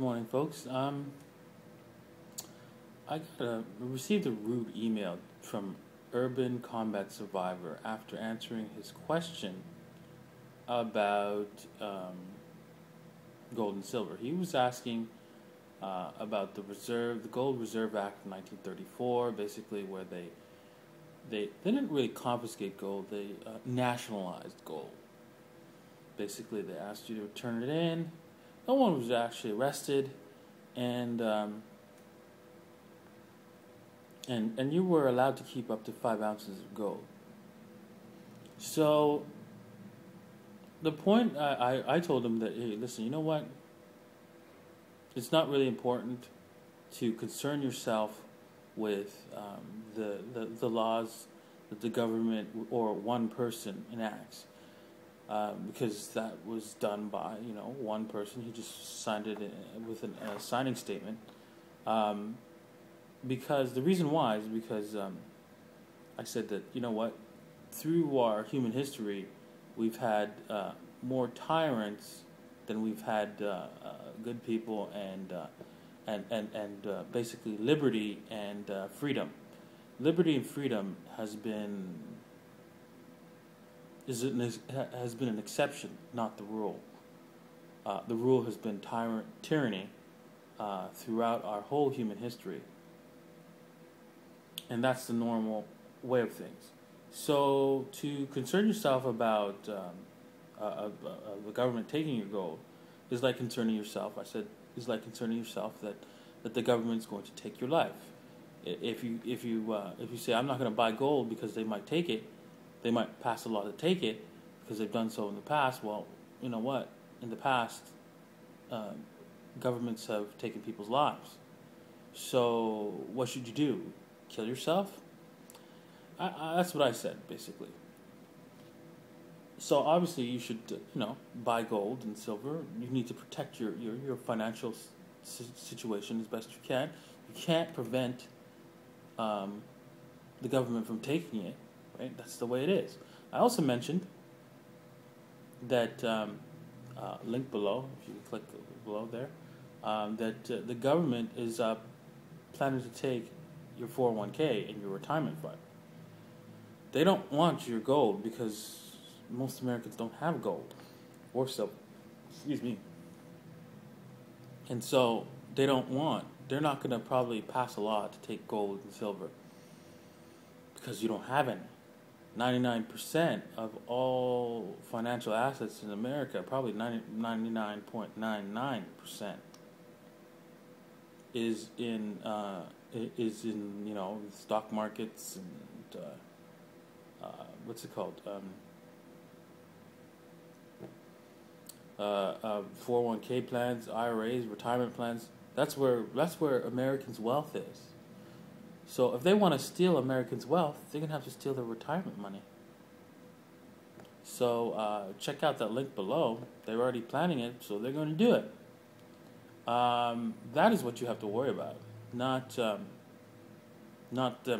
Morning, folks. Received a rude email from Urban Combat Survivor after answering his question about gold and silver. He was asking about the Gold Reserve Act of 1934, basically where they didn't really confiscate gold; they nationalized gold. Basically, they asked you to turn it in. No one was actually arrested, and you were allowed to keep up to 5 ounces of gold. So the point I told him that, hey, listen, you know what? It's not really important to concern yourself with the laws that the government or one person enacts. Because that was done by one person. He just signed it with a signing statement. Because the reason why is because I said that through our human history, we've had more tyrants than we've had good people and basically liberty and freedom. Liberty and freedom has been an exception, not the rule. The rule has been tyranny throughout our whole human history. And that's the normal way of things. So to concern yourself about the government taking your gold is like concerning yourself. I said is like concerning yourself that the government's going to take your life. If you say I'm not going to buy gold because they might take it, they might pass a law to take it because they've done so in the past. Well, you know what? In the past, governments have taken people's lives. So what should you do? Kill yourself? That's what I said, basically. So obviously you should, buy gold and silver. You need to protect your financial situation as best you can. You can't prevent the government from taking it. Right? That's the way it is. I also mentioned that link below, if you click below there, that the government is planning to take your 401k and your retirement fund. They don't want your gold because most Americans don't have gold or silver. Excuse me. And so they're not going to probably pass a law to take gold and silver because you don't have any. 99% of all financial assets in America, probably 99.99%, is in stock markets and what's it called? 401k plans, IRAs, retirement plans. That's where Americans' wealth is. So if they want to steal Americans' wealth, they're going to have to steal their retirement money. So check out that link below. They're already planning it, so they're going to do it. That is what you have to worry about, not them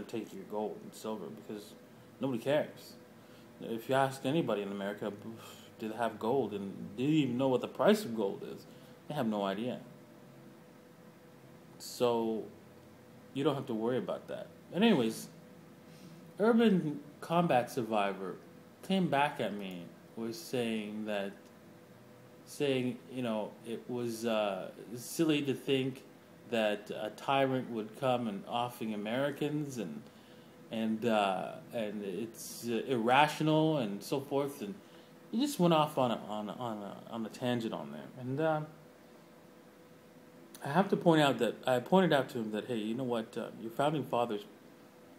taking your gold and silver, because nobody cares. If you ask anybody in America, do they have gold, and do you even know what the price of gold is? They have no idea. So you don't have to worry about that. But anyways, Urban Combat Survivor came back at me, was saying it was silly to think that a tyrant would come and offing Americans and it's irrational and so forth, and he just went off on a tangent on there. And I have to point out that I pointed out to him that, hey, you know what? Your founding fathers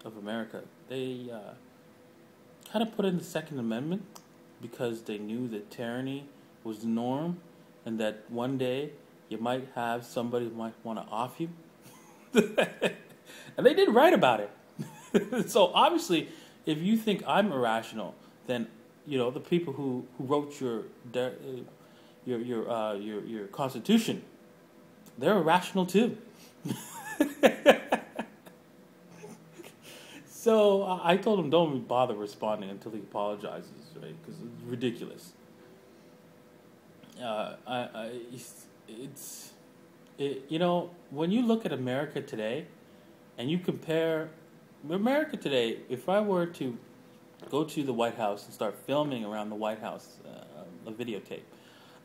of America, they kind of put in the Second Amendment because they knew that tyranny was the norm, and that one day you might have somebody who might want to off you. And they did write about it. So obviously, if you think I'm irrational, then the people who wrote your Constitution, they're irrational too. So I told him don't bother responding until he apologizes, right? Because it's when you look at America today, and you compare America today, if I were to go to the White House and start filming around the White House, a videotape,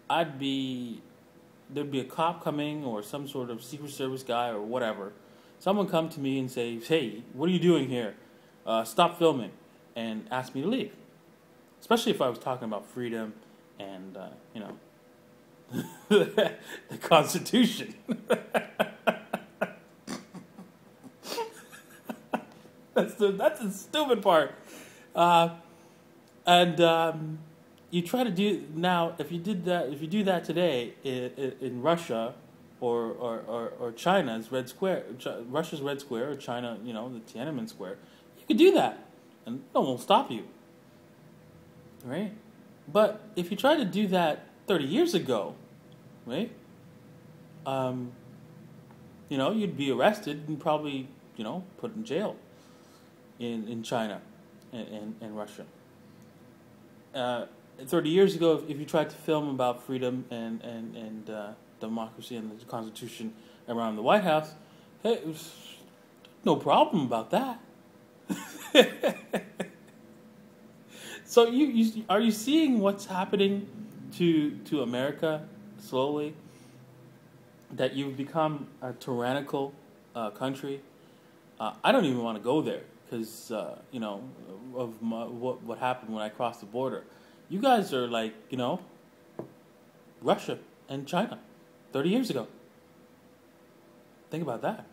I'd be there'd be a cop coming or some sort of Secret Service guy or whatever. Someone come to me and say, "Hey, what are you doing here? Stop filming," and ask me to leave. Especially if I was talking about freedom and the Constitution. That's the stupid part. And you try to do now. If you do that today in Russia or China's Red Square, Russia's Red Square, or China, the Tiananmen Square, you could do that, and no one will stop you, right? But if you try to do that 30 years ago, right? You'd be arrested and probably put in jail in China and Russia. 30 years ago, if you tried to film about freedom and democracy and the Constitution around the White House, hey, no problem about that. So are you seeing what's happening to America slowly? That you've become a tyrannical country. I don't even want to go there because what happened when I crossed the border. You guys are like Russia and China 30 years ago. Think about that.